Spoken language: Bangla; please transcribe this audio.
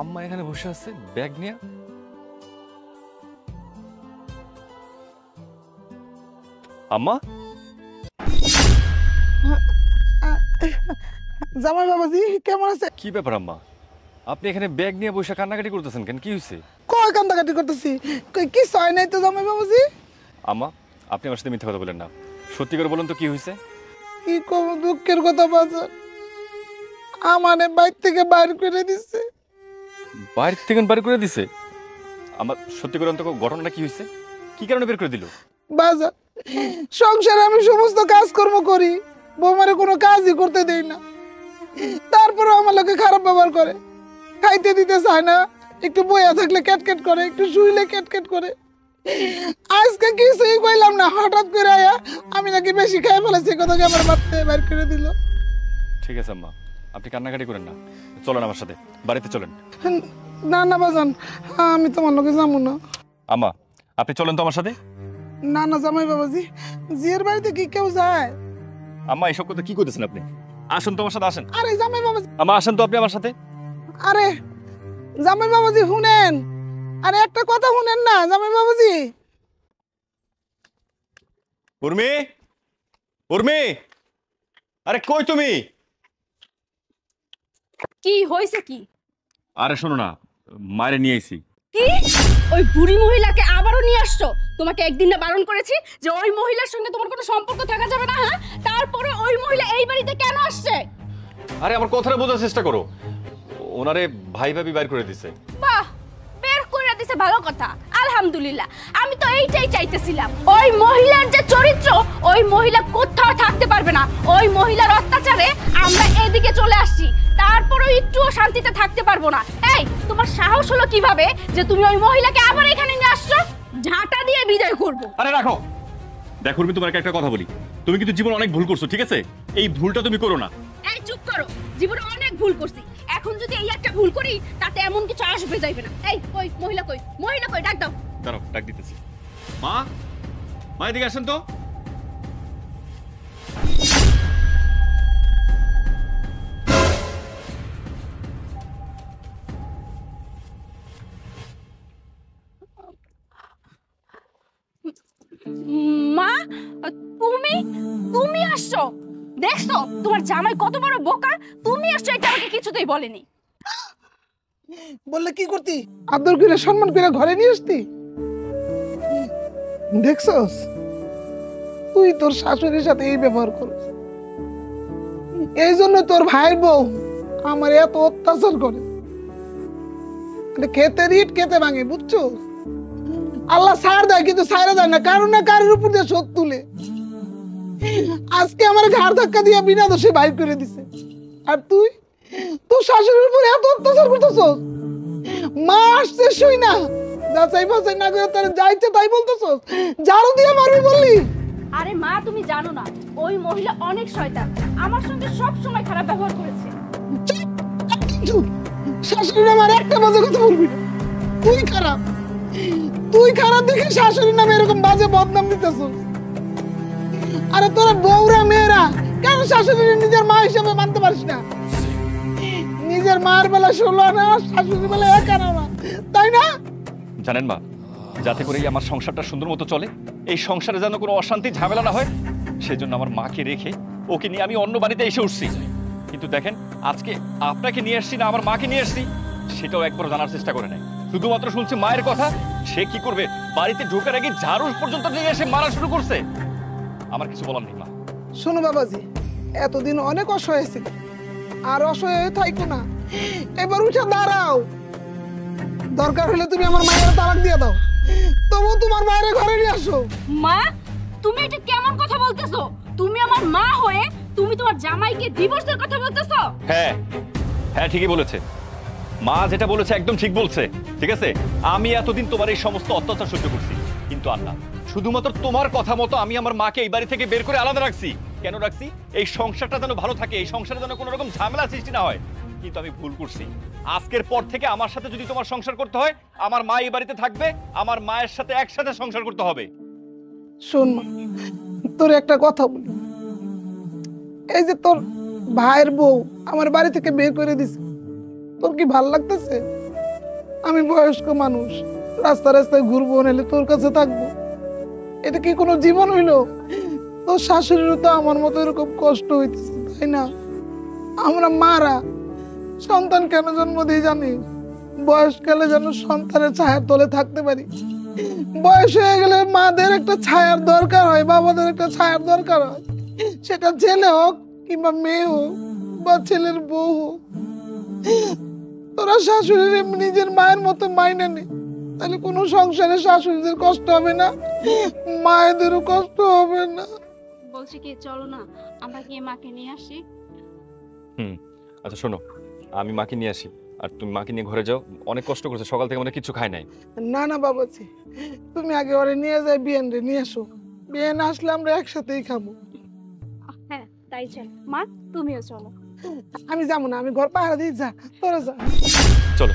আম্মা এখানে বসে আছে ব্যাগ নিয়ে। আম্মা জামাই বাবাজি কেমন আছে? কি ব্যাপার আম্মা, আপনি এখানে ব্যাগ নিয়ে বসে কান্নাকাটি করতেছেন কেন? কি হয়েছে? কয় কান্দাকাটি করতেছি? কি সয় নাই তো জামাই বাবাজি? আম্মা আপনি আমার সাথে মিথ্যা কথা বলেন না, সত্যি করে বলুন তো কি হয়েছে? কি কম দুঃখের কথা বাজার, আমারে বাইর থেকে বাইর করে দিচ্ছে। বাইরে থেকে বাইরে করে দিছে? আমার সত্যি করে অন্তত ঘটনাটা কি হয়েছে? কি কারণে বের করে দিল? বাজার সংসারে আমি সমস্ত কাজকর্ম করি, বৌমারে কোনো কাজই করতে দেই না, তারপরে আমার লোকে খারাপ ব্যবহার করে, খাইতে দিতে চায় না, একটু বইয়া থাকলে ক্যাটক্যাট করে, একটু শুইলে ক্যাটক্যাট করে। আজকে কিছুই কইলাম না, হঠাৎ করে আয়া আমি নাকি বেশি খাই ফেলেছি, কথাকে আমার বাড়তে বাইর করে দিল। ঠিক আছে আম্মা, আপনি কান্নাকাটি করেন না, চলেন আমার সাথে, বাড়িতে চলেন। না না বাজান, আমি তোমার লোকে যাবো না। আম্মা আপনি চলেন তো আমার সাথে। না না জামাই বাবাজি, জিয়ার বাড়িতে কি কেউ যায়? আম্মা এসব কথা কি করতেছেন আপনি? আসুন তো আমার সাথে, আসেন। আরে জামাই বাবাজি, আম্মা আসেন তো আপনি আমার সাথে। আরে জামাই বাবাজি শুনেন, আরে একটা কথা শুনেন না জামাই বাবাজি। উর্মি, উর্মি, আরে কই তুমি? কি হয়েছে কি? আরে শোনো না, মায়ের নিয়ে আইছি। কি ওই বুড়ি মহিলাকে আবারও নিয়ে আসছো? তোমাকে একদিন না বারণ করেছি যে ওই মহিলার সঙ্গে তোমার কোনো সম্পর্ক থাকা যাবে না, হ্যাঁ? তারপরে ওই মহিলা এই বাড়িতে কেন আসছে? আরে আমার কথাটা বোঝার চেষ্টা করো, ওনারে ভাই ভাবি বাইর করে দিছে। বাহ, বের করে দিছে, ভালো কথা, আলহামদুলিল্লাহ। আমি তো এইটাই চাইতেছিলাম। ওই মহিলার যে চরিত্র, ওই মহিলা কোথাও থাকতে পারবে না। ওই মহিলার অত্যাচারে আমরা এদিকে চলে আসছি, তারপরেও একটুও শান্তিতে থাকতে পারবো না। এই তোমার সাহস হলো কিভাবে যে তুমি ওই মহিলাকে আবার এখানে নিয়ে আসছো? ঝাঁটা দিয়ে বিদায় করব। আরে রাখো, দেখো উর্মি, তোমাকে একটা কথা বলি, তুমি কিন্তু জীবনে অনেক ভুল করছো, ঠিক আছে? এই ভুলটা তুমি করো না। এই চুপ করো, জীবনে অনেক ভুল করছি, এখন যদি এই একটা ভুল করি তাতে এমন কিছু আসবে যাইবে না। এই কই মহিলা, কই মহিলা, কই ডাক দাও। দাঁড়াও, ডাক দিতেছি। মা, মা এদিকে আসেন তো। মা, তুমি তুমি আসছো? দেখছো তোমার জামাই কত বড় বোকা? তুমি আসছো এটা আমাকে কিছুতেই বলেনি। বললে কি করতি? আদর করে সম্মান করে ঘরে নিয়ে আসতি। দেখছস, তুই তোর শাশুড়ির সাথে এই ব্যবহার করিস, এই জন্য তোর ভাই বউ আমার এত অত্যাচার করে। খেতে রিট খেতে ভাঙে, বুঝছো? আল্লাহ ছাড় দেয় কিন্তু ছাড়া যায় না, কারণ না কারোর উপর দিয়ে শোধ তুলে। আজকে আমার ঘাড় ধাক্কা দিয়ে বিনা দোষে বাইর করে দিছে, আর তুই তোর শাশুড়ির উপর এত অত্যাচার করতেছস। মা আসছে শুই না, যাচাই বাছাই না করে তার যাইছে তাই বলতেছস, ঝাড়ু দিয়ে মারবি বললি। আরে মা, তুমি জানো না ওই মহিলা অনেক শয়তান, আমার সঙ্গে সব সময় খারাপ ব্যবহার করেছে। শাশুড়ি আমার একটা বাজে কথা বলবি না, তুই খারাপ, তুই খারাপ দেখে শাশুড়ির নামে এরকম বাজে বদনাম দিতেছস। আরে তোরা বউরা মেয়েরা কেন শাশুড়ি নিজের মা হিসেবে মানতে পারিস না? নিজের মার বেলা 16 আনা, শাশুড়ির বেলা 1 আনা না, তাই না? জানেন মা, যাতে করে আমার সংসারটা সুন্দর মতো চলে, এই সংসারে যেন কোনো অশান্তি ঝামেলা না হয়, সেই জন্য আমার মাকে রেখে ওকে নিয়ে আমি অন্য বাড়িতে এসে উঠছি। কিন্তু দেখেন, আজকে আপনাকে নিয়ে আসছি না আমার মাকে নিয়ে আসছি, সেটাও একবার জানার চেষ্টা করে নাই। শুধুমাত্র শুনছি মায়ের কথা। সে কি করবে, বাড়িতে ঢোকার আগে ঝাড়ু পর্যন্ত নিয়ে এসে মারা শুরু করছে। আমার কিছু বলার নেই মা। শোনো বাবাজি, এতদিন অনেক অসহায় ছিল, আর অসহায় হয়ে থাইকো না, এবার উঠে দাঁড়াও। দরকার হলে তুমি আমার মায়ের তালাক দিয়ে দাও, তবু তোমার মায়ের ঘরে নিয়ে আসো। মা, তুমি এটা কেমন কথা বলতেছো? তুমি আমার মা হয়ে তুমি তোমার জামাইকে ডিভোর্সের কথা বলতেছো? হ্যাঁ হ্যাঁ, ঠিকই বলেছে মা, যেটা বলেছে একদম ঠিক বলছে। ঠিক আছে, আমি এতদিন তোমার এই সমস্ত অত্যাচার সহ্য করছি, কিন্তু আর না। শুধুমাত্র তোমার কথা মতো আমি আমার মাকে এই বাড়ি থেকে বের করে আলাদা রাখছি। কেন রাখছি? এই সংসারটা যেন ভালো থাকে, এই সংসারে যেন কোনো রকম ঝামেলা সৃষ্টি না হয়। কিন্তু আমি ভুল করছি। আজকের পর থেকে আমার সাথে যদি তোমার সংসার করতে হয়, আমার মা এই বাড়িতে থাকবে, আমার মায়ের সাথে একসাথে সংসার করতে হবে। শোন মা, তোর একটা কথা বলি, এই যে তোর ভাইয়ের বউ আমার বাড়ি থেকে বের করে দিছে, তোর কি ভাল লাগতেছে? আমি বয়স্ক মানুষ, রাস্তা রাস্তায় ঘুরবো, নাহলে তোর কাছে থাকবো। এটা কি কোনো জীবন হইলো? তোর শাশুড়িরও তো আমার মতো এরকম কষ্ট হইতেছে, তাই না? আমরা মারা সন্তান কেন জন্ম দিই জানিস? বয়সকালে যেন সন্তানের ছায়ার তলে থাকতে পারি। বয়স হয়ে গেলে মাদের একটা ছায়ার দরকার হয়, বাবাদের একটা ছায়ার দরকার হয়, সেটা ছেলে হোক কিংবা মেয়ে হোক বা ছেলের বউ হোক। তোরা শাশুড়ির এমনি নিজের মায়ের মতো মাইনে নে, তাহলে কোনো সংসারে শাশুড়িদের কষ্ট হবে না, মায়েদেরও কষ্ট হবে না। বলছি কি, চলো না আমরা গিয়ে মাকে নিয়ে আসি। আচ্ছা শোনো, আমি মাকে নিয়ে আসি আর তুমি মাকে নিয়ে ঘরে যাও। অনেক কষ্ট করছে, সকাল থেকে মানে কিছু খাই নাই। না না বাবাজি, তুমি আগে ওরে নিয়ে যাই, বিয়েন রে নিয়ে এসো। বিয়েন আসলে আমরা একসাথেই খাবো। হ্যাঁ তাই চল, মা তুমিও চলো। আমি যাবো না, আমি ঘর পাহারা দিয়ে, যা তোরা যা। চলো।